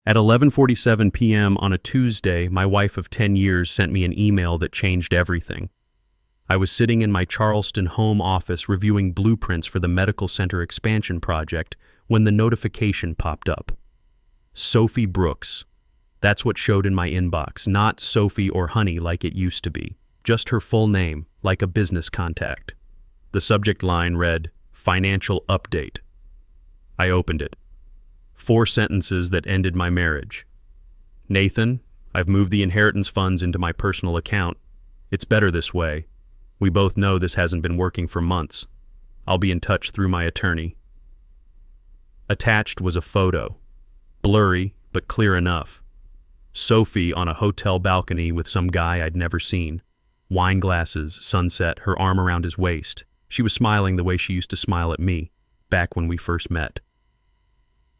At 11:47 p.m. on a Tuesday, my wife of 10 years sent me an email that changed everything. I was sitting in my Charleston home office reviewing blueprints for the medical center expansion project when the notification popped up. Sophie Brooks. That's what showed in my inbox, not Sophie or Honey like it used to be. Just her full name, like a business contact. The subject line read, "Financial Update." I opened it. 4 sentences that ended my marriage. "Nathan, I've moved the inheritance funds into my personal account. It's better this way. We both know this hasn't been working for months. I'll be in touch through my attorney." Attached was a photo. Blurry, but clear enough. Sophie on a hotel balcony with some guy I'd never seen. Wine glasses, sunset, her arm around his waist. She was smiling the way she used to smile at me, back when we first met.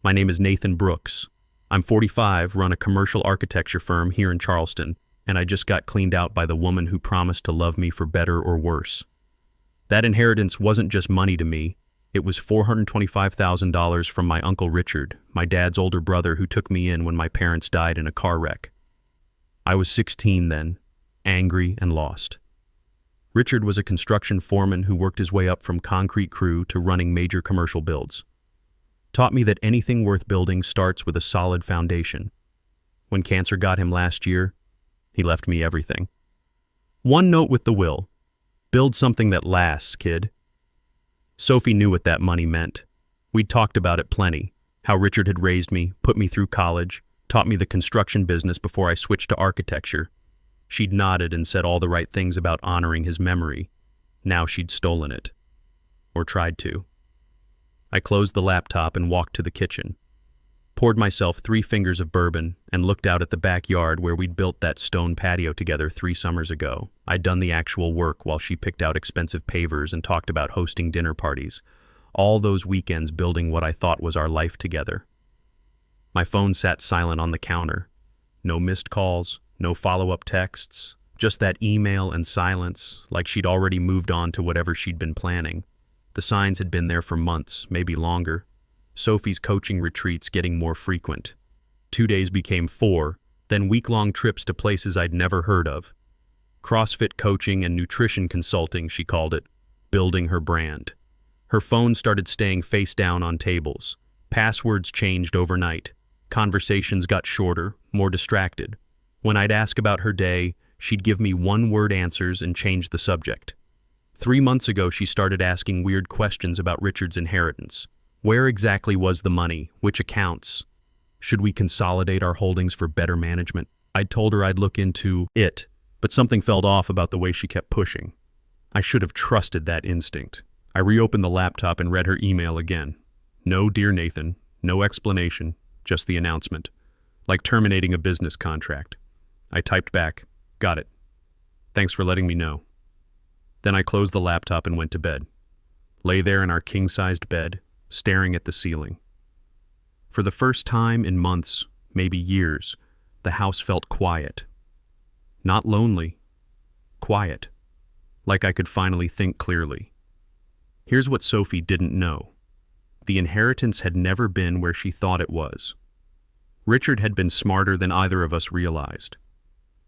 "My name is Nathan Brooks. I'm 45, run a commercial architecture firm here in Charleston, and I just got cleaned out by the woman who promised to love me for better or worse. That inheritance wasn't just money to me. It was $425,000 from my Uncle Richard, my dad's older brother who took me in when my parents died in a car wreck. I was 16 then, angry and lost. Richard was a construction foreman who worked his way up from concrete crew to running major commercial builds. Taught me that anything worth building starts with a solid foundation. When cancer got him last year, he left me everything. One note with the will: build something that lasts, kid. Sophie knew what that money meant. We'd talked about it plenty, how Richard had raised me, put me through college, taught me the construction business before I switched to architecture. She'd nodded and said all the right things about honoring his memory. Now she'd stolen it. Or tried to. I closed the laptop and walked to the kitchen. Poured myself 3 fingers of bourbon and looked out at the backyard where we'd built that stone patio together 3 summers ago. I'd done the actual work while she picked out expensive pavers and talked about hosting dinner parties. All those weekends building what I thought was our life together. My phone sat silent on the counter. No missed calls, no follow-up texts, just that email and silence, like she'd already moved on to whatever she'd been planning. The signs had been there for months, maybe longer. Sophie's coaching retreats getting more frequent. 2 days became 4, then week-long trips to places I'd never heard of. CrossFit coaching and nutrition consulting, she called it, building her brand. Her phone started staying face down on tables. Passwords changed overnight. Conversations got shorter, more distracted. When I'd ask about her day, she'd give me one-word answers and change the subject. 3 months ago, she started asking weird questions about Richard's inheritance. Where exactly was the money? Which accounts? Should we consolidate our holdings for better management? I'd told her I'd look into it, but something felt off about the way she kept pushing. I should have trusted that instinct. I reopened the laptop and read her email again. No, dear Nathan, no explanation, just the announcement. Like terminating a business contract. I typed back, "Got it. Thanks for letting me know." Then I closed the laptop and went to bed. Lay there in our king-sized bed, staring at the ceiling. For the first time in months, maybe years, the house felt quiet. Not lonely, quiet. Like I could finally think clearly. Here's what Sophie didn't know. The inheritance had never been where she thought it was. Richard had been smarter than either of us realized.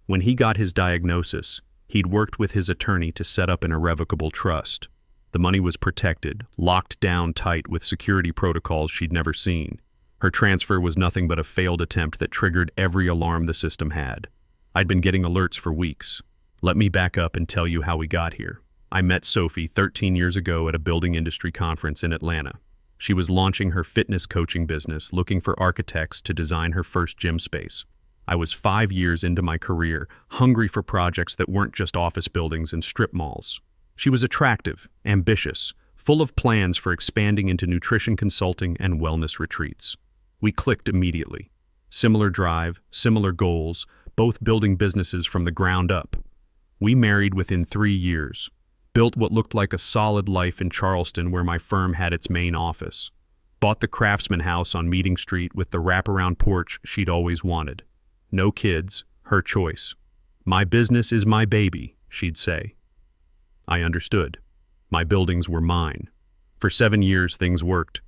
When he got his diagnosis, he'd worked with his attorney to set up an irrevocable trust. The money was protected, locked down tight with security protocols she'd never seen. Her transfer was nothing but a failed attempt that triggered every alarm the system had. I'd been getting alerts for weeks. Let me back up and tell you how we got here. I met Sophie 13 years ago at a building industry conference in Atlanta. She was launching her fitness coaching business, looking for architects to design her first gym space. I was 5 years into my career, hungry for projects that weren't just office buildings and strip malls. She was attractive, ambitious, full of plans for expanding into nutrition consulting and wellness retreats. We clicked immediately. Similar drive, similar goals, both building businesses from the ground up. We married within 3 years, built what looked like a solid life in Charleston where my firm had its main office. Bought the Craftsman house on Meeting Street with the wraparound porch she'd always wanted. No kids, her choice. My business is my baby, she'd say. I understood. My buildings were mine. For 7 years, things worked.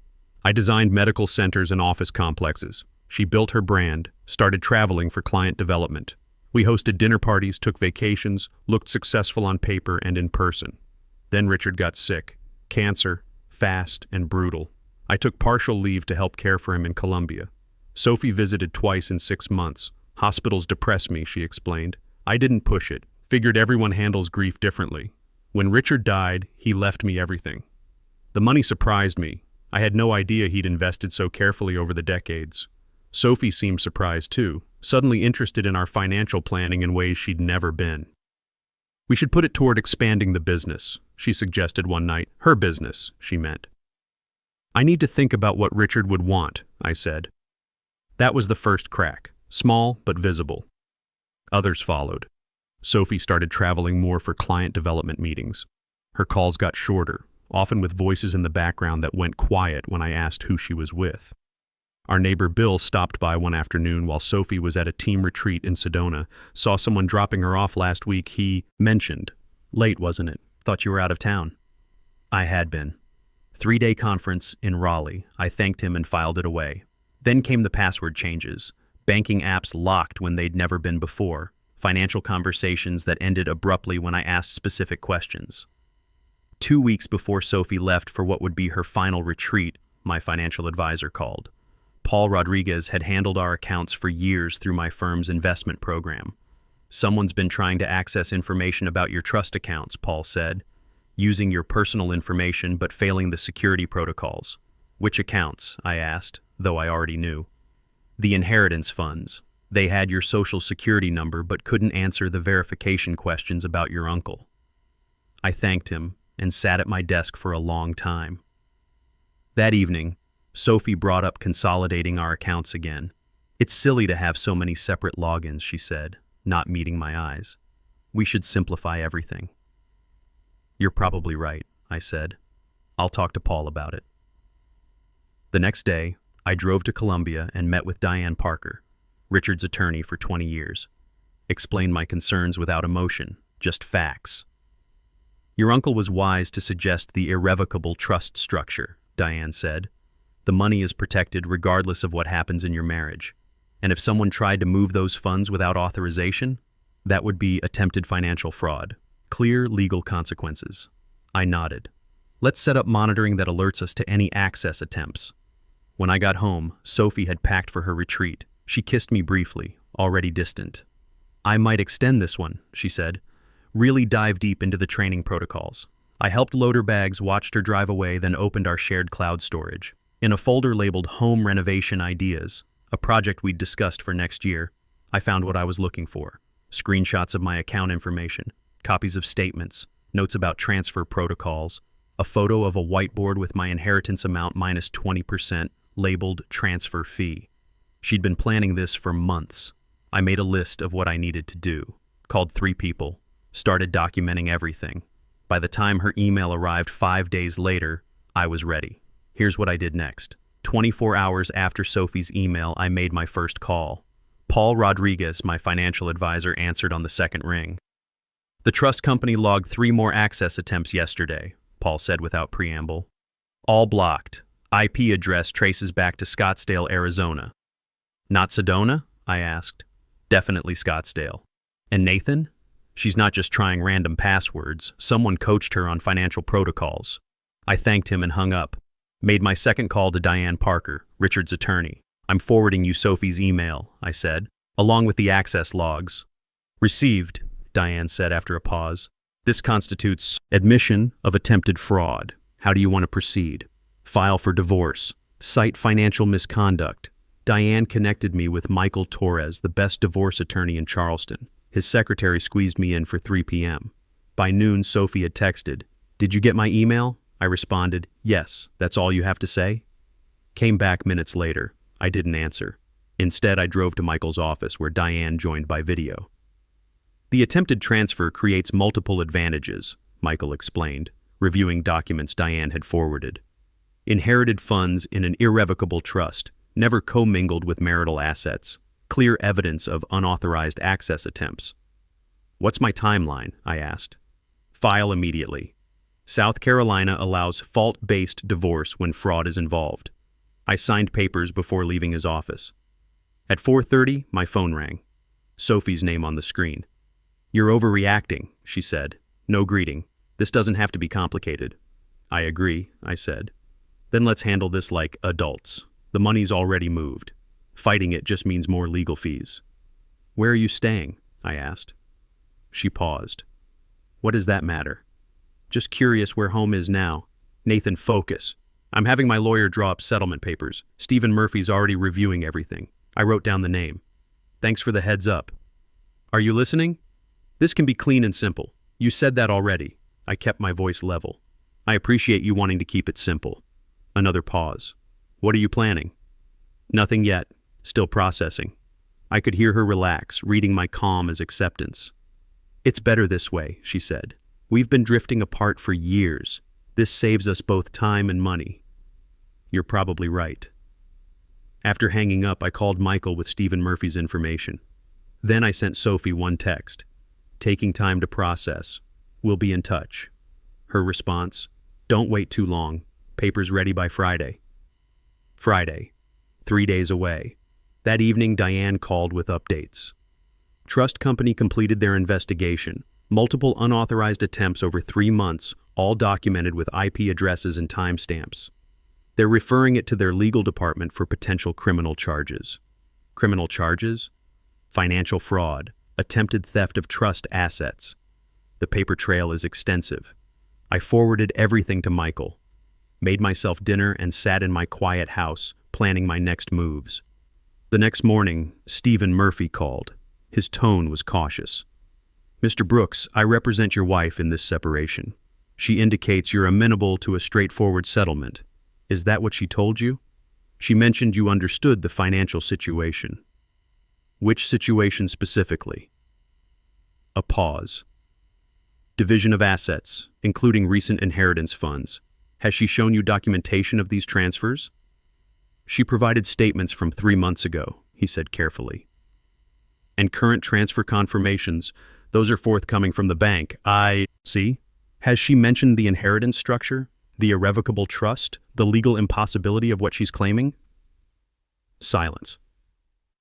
I designed medical centers and office complexes. She built her brand, started traveling for client development. We hosted dinner parties, took vacations, looked successful on paper and in person. Then Richard got sick. Cancer, fast and brutal. I took partial leave to help care for him in Colombia. Sophie visited twice in 6 months. Hospitals depress me, she explained. I didn't push it. Figured everyone handles grief differently. When Richard died, he left me everything. The money surprised me. I had no idea he'd invested so carefully over the decades. Sophie seemed surprised too, suddenly interested in our financial planning in ways she'd never been. We should put it toward expanding the business, she suggested one night. Her business, she meant. I need to think about what Richard would want, I said. That was the first crack, small but visible. Others followed. Sophie started traveling more for client development meetings. Her calls got shorter, often with voices in the background that went quiet when I asked who she was with. Our neighbor Bill stopped by one afternoon while Sophie was at a team retreat in Sedona, saw someone dropping her off last week. He mentioned, "Late, wasn't it? Thought you were out of town." I had been. 3-day conference in Raleigh. I thanked him and filed it away. Then came the password changes. Banking apps locked when they'd never been before. Financial conversations that ended abruptly when I asked specific questions. 2 weeks before Sophie left for what would be her final retreat, my financial advisor called. Paul Rodriguez had handled our accounts for years through my firm's investment program. "Someone's been trying to access information about your trust accounts," Paul said, "using your personal information but failing the security protocols." "Which accounts?" I asked, though I already knew. "The inheritance funds. They had your social security number but couldn't answer the verification questions about your uncle." I thanked him and sat at my desk for a long time. That evening, Sophie brought up consolidating our accounts again. "It's silly to have so many separate logins," she said, not meeting my eyes. "We should simplify everything." "You're probably right," I said. "I'll talk to Paul about it." The next day, I drove to Columbia and met with Diane Parker, Richard's attorney for 20 years. Explained my concerns without emotion, just facts. "Your uncle was wise to suggest the irrevocable trust structure," Diane said. "The money is protected regardless of what happens in your marriage. And if someone tried to move those funds without authorization, that would be attempted financial fraud. Clear legal consequences." I nodded. "Let's set up monitoring that alerts us to any access attempts." When I got home, Sophie had packed for her retreat. She kissed me briefly, already distant. "I might extend this one," she said. "Really dive deep into the training protocols." I helped load her bags, watched her drive away, then opened our shared cloud storage. In a folder labeled Home Renovation Ideas, a project we'd discussed for next year, I found what I was looking for. Screenshots of my account information, copies of statements, notes about transfer protocols, a photo of a whiteboard with my inheritance amount minus 20%, labeled transfer fee. She'd been planning this for months. I made a list of what I needed to do, called 3 people, started documenting everything. By the time her email arrived 5 days later, I was ready. Here's what I did next. 24 hours after Sophie's email, I made my first call. Paul Rodriguez, my financial advisor, answered on the second ring. "The trust company logged 3 more access attempts yesterday," Paul said without preamble. "All blocked. IP address traces back to Scottsdale, Arizona." "Not Sedona?" I asked. "Definitely Scottsdale." "And Nathan?" "She's not just trying random passwords. Someone coached her on financial protocols." I thanked him and hung up. Made my second call to Diane Parker, Richard's attorney. "I'm forwarding you Sophie's email," I said, "along with the access logs." "Received," Diane said after a pause. "This constitutes admission of attempted fraud. How do you want to proceed? File for divorce. Cite financial misconduct." Diane connected me with Michael Torres, the best divorce attorney in Charleston. His secretary squeezed me in for 3 p.m. By noon, Sophie had texted, "Did you get my email?" I responded, "Yes, that's all you have to say?" Came back minutes later. I didn't answer. Instead, I drove to Michael's office where Diane joined by video. "The attempted transfer creates multiple advantages," Michael explained, reviewing documents Diane had forwarded. "Inherited funds in an irrevocable trust, never commingled with marital assets, clear evidence of unauthorized access attempts." "What's my timeline?" I asked. "File immediately. South Carolina allows fault-based divorce when fraud is involved." I signed papers before leaving his office. At 4:30, my phone rang. Sophie's name on the screen. "You're overreacting," she said. "No greeting. This doesn't have to be complicated." "I agree," I said. "Then let's handle this like adults. The money's already moved. Fighting it just means more legal fees." "Where are you staying?" I asked. She paused. "What does that matter?" "Just curious where home is now." "Nathan, focus. I'm having my lawyer draw up settlement papers. Stephen Murphy's already reviewing everything." I wrote down the name. "Thanks for the heads up." "Are you listening? This can be clean and simple. You said that already." I kept my voice level. "I appreciate you wanting to keep it simple." Another pause. "What are you planning?" "Nothing yet. Still processing." I could hear her relax, reading my calm as acceptance. "It's better this way," she said. "We've been drifting apart for years. This saves us both time and money." "You're probably right." After hanging up, I called Michael with Stephen Murphy's information. Then I sent Sophie one text. "Taking time to process. We'll be in touch." Her response: "Don't wait too long. Papers ready by Friday." Friday. 3 days away. That evening, Diane called with updates. Trust company completed their investigation. Multiple unauthorized attempts over 3 months, all documented with IP addresses and timestamps. They're referring it to their legal department for potential criminal charges. Criminal charges? Financial fraud, attempted theft of trust assets. The paper trail is extensive. I forwarded everything to Michael, made myself dinner, and sat in my quiet house, planning my next moves. The next morning, Stephen Murphy called. His tone was cautious. "Mr. Brooks, I represent your wife in this separation. She indicates you're amenable to a straightforward settlement. Is that what she told you? She mentioned you understood the financial situation." "Which situation specifically?" A pause. "Division of assets, including recent inheritance funds. Has she shown you documentation of these transfers?" "She provided statements from 3 months ago," he said carefully. "And current transfer confirmations, those are forthcoming from the bank. I see. Has she mentioned the inheritance structure, the irrevocable trust, the legal impossibility of what she's claiming?" Silence.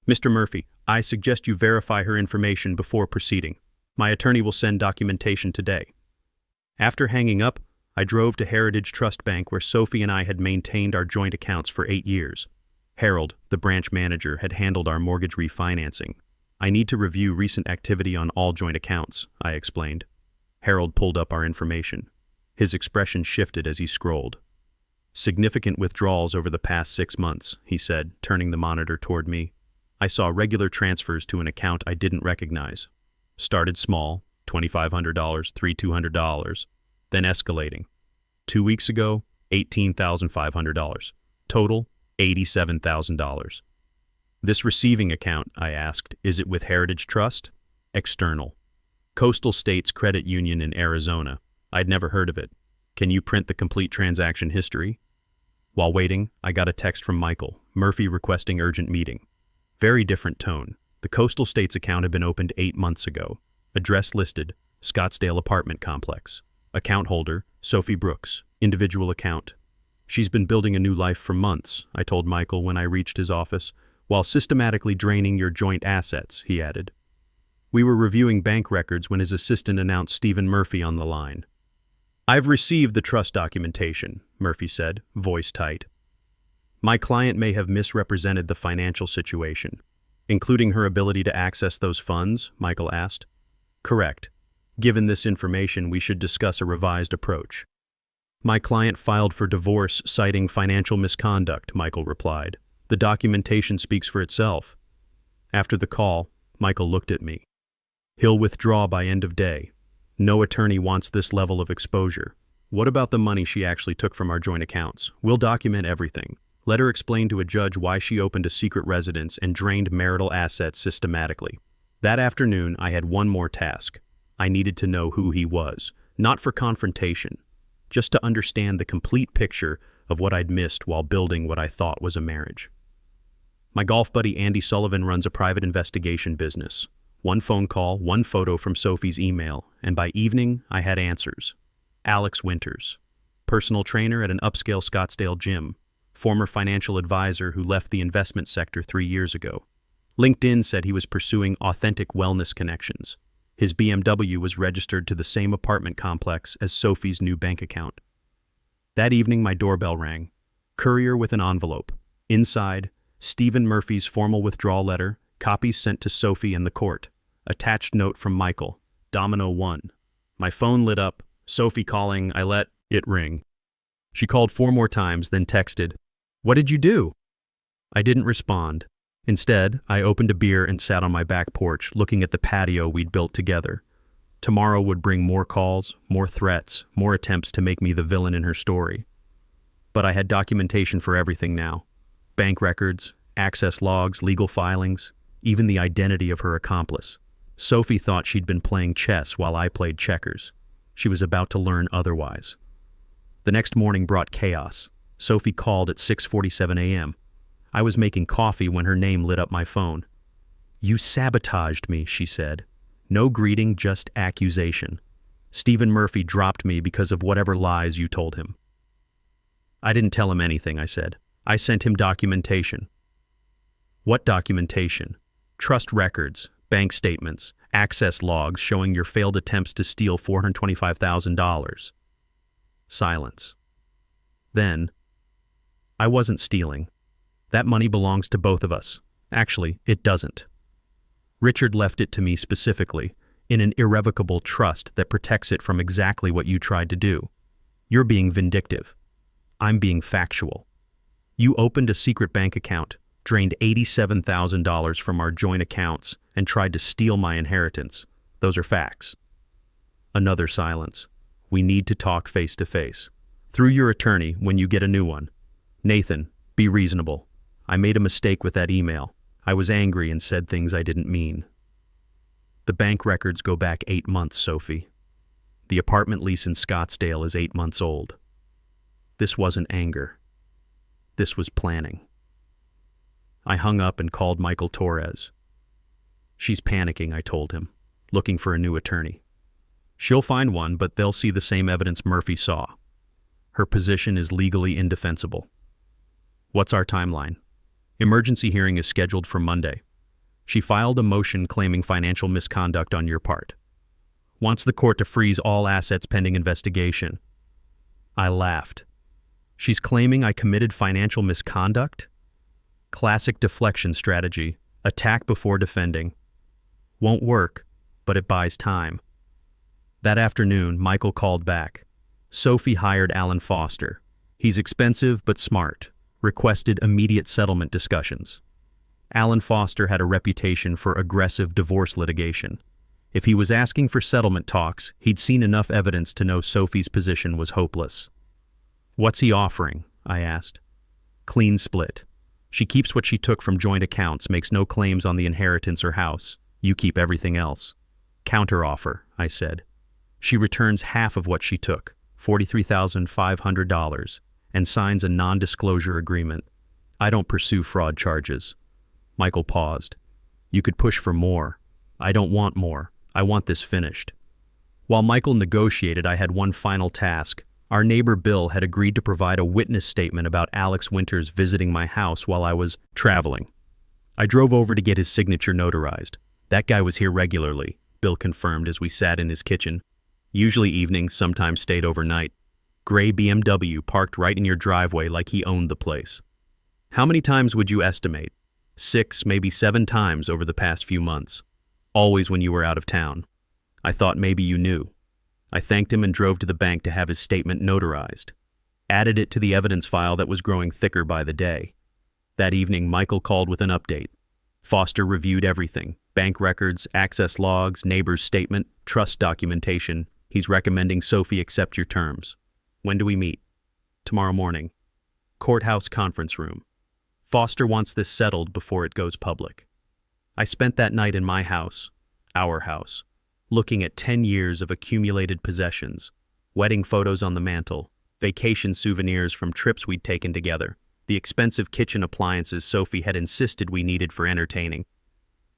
"Mr. Murphy, I suggest you verify her information before proceeding. My attorney will send documentation today." After hanging up, I drove to Heritage Trust Bank, where Sophie and I had maintained our joint accounts for 8 years. Harold, the branch manager, had handled our mortgage refinancing. "I need to review recent activity on all joint accounts," I explained. Harold pulled up our information. His expression shifted as he scrolled. "Significant withdrawals over the past 6 months," he said, turning the monitor toward me. I saw regular transfers to an account I didn't recognize. Started small, $2,500, $3,200, then escalating. 2 weeks ago, $18,500. Total, $87,000. "This receiving account," I asked, "is it with Heritage Trust?" "External. Coastal States Credit Union in Arizona. I'd never heard of it. Can you print the complete transaction history?" While waiting, I got a text from Michael, Murphy requesting urgent meeting. Very different tone. The Coastal States account had been opened 8 months ago. Address listed, Scottsdale apartment complex. Account holder, Sophie Brooks. Individual account. "She's been building a new life for months," I told Michael when I reached his office, "while systematically draining your joint assets," he added. We were reviewing bank records when his assistant announced Stephen Murphy on the line. "I've received the trust documentation," Murphy said, voice tight. "My client may have misrepresented the financial situation." "Including her ability to access those funds?" Michael asked. "Correct. Given this information, we should discuss a revised approach." "My client filed for divorce citing financial misconduct," Michael replied. "The documentation speaks for itself." After the call, Michael looked at me. "He'll withdraw by end of day. No attorney wants this level of exposure. What about the money she actually took from our joint accounts? We'll document everything. Let her explain to a judge why she opened a secret residence and drained marital assets systematically." That afternoon, I had one more task. I needed to know who he was, not for confrontation, just to understand the complete picture of what I'd missed while building what I thought was a marriage. My golf buddy Andy Sullivan runs a private investigation business. One phone call, one photo from Sophie's email, and by evening, I had answers. Alex Winters, personal trainer at an upscale Scottsdale gym, former financial advisor who left the investment sector 3 years ago. LinkedIn said he was pursuing authentic wellness connections. His BMW was registered to the same apartment complex as Sophie's new bank account. That evening, my doorbell rang. Courier with an envelope. Inside, Stephen Murphy's formal withdrawal letter, copies sent to Sophie and the court. Attached note from Michael. Domino 1. My phone lit up. Sophie calling. I let it ring. She called 4 more times, then texted, "What did you do?" I didn't respond. Instead, I opened a beer and sat on my back porch, looking at the patio we'd built together. Tomorrow would bring more calls, more threats, more attempts to make me the villain in her story. But I had documentation for everything now. Bank records, access logs, legal filings, even the identity of her accomplice. Sophie thought she'd been playing chess while I played checkers. She was about to learn otherwise. The next morning brought chaos. Sophie called at 6:47 a.m. I was making coffee when her name lit up my phone. "You sabotaged me," she said. No greeting, just accusation. "Stephen Murphy dropped me because of whatever lies you told him." I didn't tell him anything, I said. I sent him documentation. "What documentation?" "Trust records, bank statements, access logs showing your failed attempts to steal $425,000. Silence. Then, "I wasn't stealing. That money belongs to both of us. Actually, it doesn't. Richard left it to me specifically, in an irrevocable trust that protects it from exactly what you tried to do. You're being vindictive. I'm being factual. You opened a secret bank account, drained $87,000 from our joint accounts, and tried to steal my inheritance. Those are facts." Another silence. "We need to talk face to face. Through your attorney when you get a new one. Nathan, be reasonable. I made a mistake with that email. I was angry and said things I didn't mean." The bank records go back 8 months, Sophie. The apartment lease in Scottsdale is 8 months old. This wasn't anger. This was planning. I hung up and called Michael Torres. "She's panicking," I told him, "looking for a new attorney. She'll find one, but they'll see the same evidence Murphy saw. Her position is legally indefensible." "What's our timeline?" "Emergency hearing is scheduled for Monday. She filed a motion claiming financial misconduct on your part. Wants the court to freeze all assets pending investigation." I laughed. "She's claiming I committed financial misconduct?" Classic deflection strategy. Attack before defending. Won't work, but it buys time. That afternoon, Michael called back. Sophie hired Alan Foster. He's expensive but smart. Requested immediate settlement discussions. Alan Foster had a reputation for aggressive divorce litigation. If he was asking for settlement talks, he'd seen enough evidence to know Sophie's position was hopeless. "What's he offering?" I asked. "Clean split. She keeps what she took from joint accounts, makes no claims on the inheritance or house. You keep everything else." "Counteroffer," I said. "She returns half of what she took, $43,500, and signs a non-disclosure agreement. I don't pursue fraud charges." Michael paused. "You could push for more." "I don't want more. I want this finished." While Michael negotiated, I had one final task. Our neighbor Bill had agreed to provide a witness statement about Alex Winters visiting my house while I was traveling. I drove over to get his signature notarized. "That guy was here regularly," Bill confirmed as we sat in his kitchen. "Usually evenings, sometimes stayed overnight. Gray BMW parked right in your driveway like he owned the place." "How many times would you estimate?" 6, maybe 7 times over the past few months. Always when you were out of town. I thought maybe you knew." I thanked him and drove to the bank to have his statement notarized. Added it to the evidence file that was growing thicker by the day. That evening, Michael called with an update. Foster reviewed everything. Bank records, access logs, neighbor's statement, trust documentation. He's recommending Sophie accept your terms. "When do we meet?" "Tomorrow morning. Courthouse conference room. Foster wants this settled before it goes public." I spent that night in my house, our house, looking at 10 years of accumulated possessions, wedding photos on the mantle, vacation souvenirs from trips we'd taken together, the expensive kitchen appliances Sophie had insisted we needed for entertaining.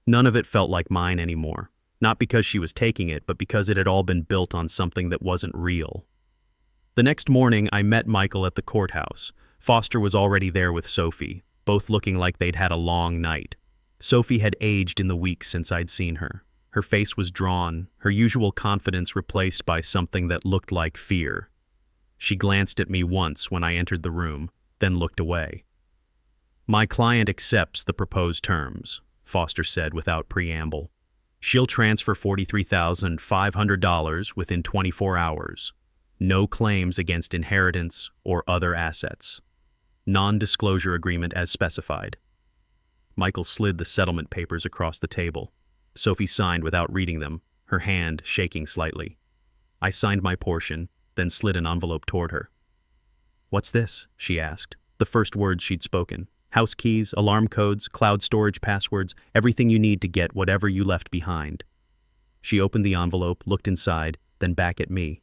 None of it felt like mine anymore, not because she was taking it, but because it had all been built on something that wasn't real. The next morning, I met Michael at the courthouse. Foster was already there with Sophie, both looking like they'd had a long night. Sophie had aged in the weeks since I'd seen her. Her face was drawn, her usual confidence replaced by something that looked like fear. She glanced at me once when I entered the room, then looked away. "My client accepts the proposed terms," Foster said without preamble. "She'll transfer $43,500 within 24 hours. No claims against inheritance or other assets. Non-disclosure agreement as specified." Michael slid the settlement papers across the table. Sophie signed without reading them, her hand shaking slightly. I signed my portion, then slid an envelope toward her. "What's this?" she asked, the first words she'd spoken. "House keys, alarm codes, cloud storage passwords, everything you need to get whatever you left behind." She opened the envelope, looked inside, then back at me.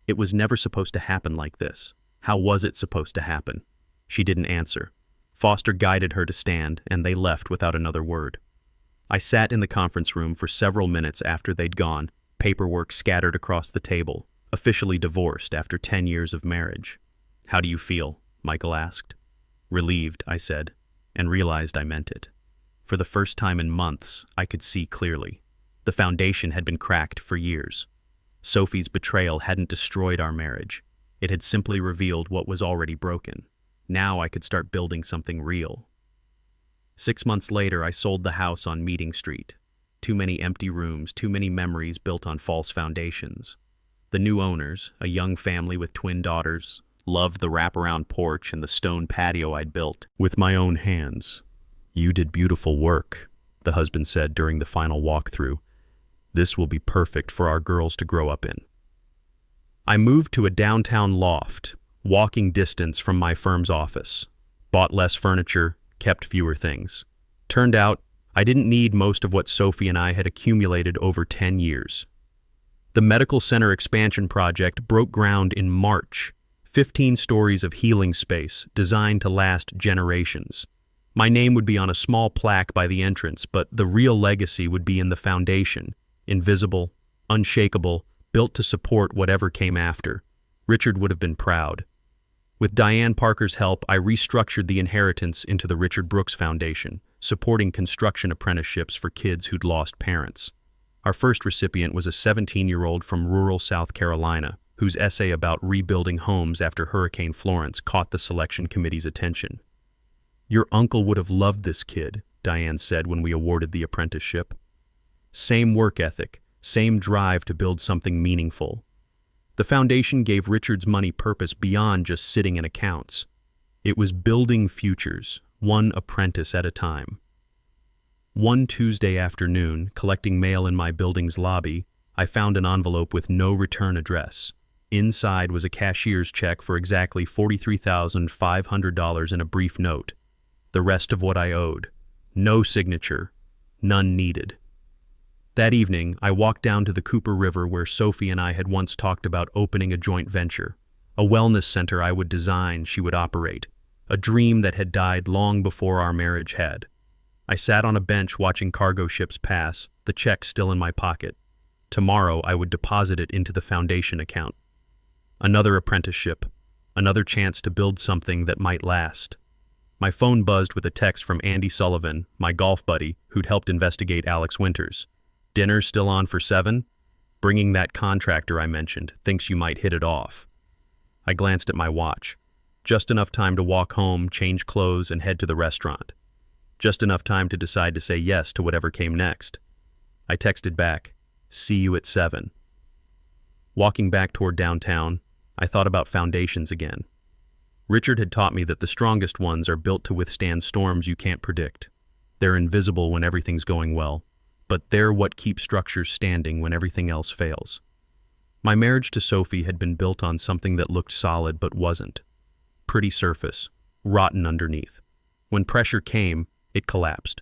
It was never supposed to happen like this. How was it supposed to happen? She didn't answer. Foster guided her to stand, and they left without another word. I sat in the conference room for several minutes after they'd gone, paperwork scattered across the table, officially divorced after 10 years of marriage. "How do you feel?" Michael asked. "Relieved," I said, and realized I meant it. For the first time in months, I could see clearly. The foundation had been cracked for years. Sophie's betrayal hadn't destroyed our marriage. It had simply revealed what was already broken. Now I could start building something real. 6 months later, I sold the house on Meeting Street. Too many empty rooms, too many memories built on false foundations. The new owners, a young family with twin daughters, loved the wraparound porch and the stone patio I'd built with my own hands. "You did beautiful work," the husband said during the final walkthrough. "This will be perfect for our girls to grow up in." I moved to a downtown loft, walking distance from my firm's office. Bought less furniture, kept fewer things. Turned out, I didn't need most of what Sophie and I had accumulated over 10 years. The medical center expansion project broke ground in March. 15 stories of healing space designed to last generations. My name would be on a small plaque by the entrance, but the real legacy would be in the foundation, invisible, unshakable, built to support whatever came after. Richard would have been proud. With Diane Parker's help, I restructured the inheritance into the Richard Brooks Foundation, supporting construction apprenticeships for kids who'd lost parents. Our first recipient was a 17-year-old from rural South Carolina, whose essay about rebuilding homes after Hurricane Florence caught the selection committee's attention. "Your uncle would have loved this kid," Diane said when we awarded the apprenticeship. Same work ethic, same drive to build something meaningful. The foundation gave Richard's money purpose beyond just sitting in accounts. It was building futures, one apprentice at a time. One Tuesday afternoon, collecting mail in my building's lobby, I found an envelope with no return address. Inside was a cashier's check for exactly $43,500 and a brief note. The rest of what I owed. No signature, none needed. That evening, I walked down to the Cooper River where Sophie and I had once talked about opening a joint venture. A wellness center I would design, she would operate. A dream that had died long before our marriage had. I sat on a bench watching cargo ships pass, the check still in my pocket. Tomorrow I would deposit it into the foundation account. Another apprenticeship, another chance to build something that might last. My phone buzzed with a text from Andy Sullivan, my golf buddy, who'd helped investigate Alex Winters. "Dinner still on for 7? Bringing that contractor I mentioned, thinks you might hit it off." I glanced at my watch. Just enough time to walk home, change clothes, and head to the restaurant. Just enough time to decide to say yes to whatever came next. I texted back, "See you at 7. Walking back toward downtown, I thought about foundations again. Richard had taught me that the strongest ones are built to withstand storms you can't predict. They're invisible when everything's going well, but they're what keeps structures standing when everything else fails. My marriage to Sophie had been built on something that looked solid but wasn't. Pretty surface, rotten underneath. When pressure came, it collapsed.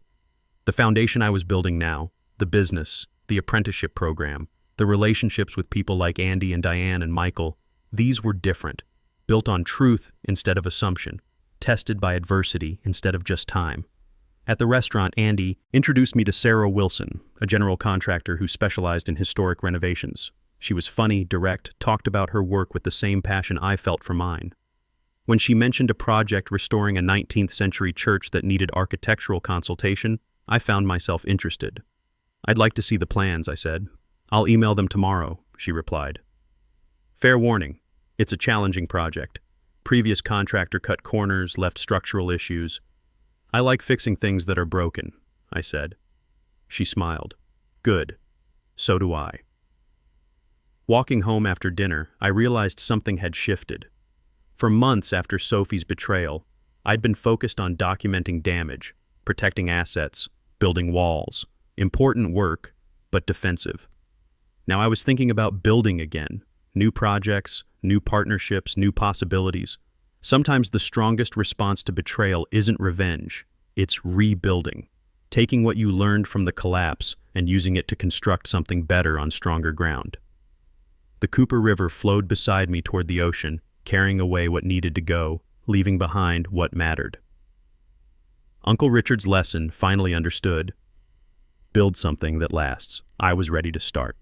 The foundation I was building now, the business, the apprenticeship program, the relationships with people like Andy and Diane and Michael, these were different, built on truth instead of assumption, tested by adversity instead of just time. At the restaurant, Andy introduced me to Sarah Wilson, a general contractor who specialized in historic renovations. She was funny, direct, talked about her work with the same passion I felt for mine. When she mentioned a project restoring a 19th century church that needed architectural consultation, I found myself interested. "I'd like to see the plans," I said. "I'll email them tomorrow," she replied. Fair warning, it's a challenging project. Previous contractor cut corners, left structural issues. "I like fixing things that are broken," I said. She smiled. "Good. So do I." Walking home after dinner, I realized something had shifted. For months after Sophie's betrayal, I'd been focused on documenting damage, protecting assets, building walls, important work, but defensive. Now I was thinking about building again, new projects, new partnerships, new possibilities. Sometimes the strongest response to betrayal isn't revenge, it's rebuilding, taking what you learned from the collapse and using it to construct something better on stronger ground. The Cooper River flowed beside me toward the ocean, carrying away what needed to go, leaving behind what mattered. Uncle Richard's lesson finally understood. Build something that lasts. I was ready to start.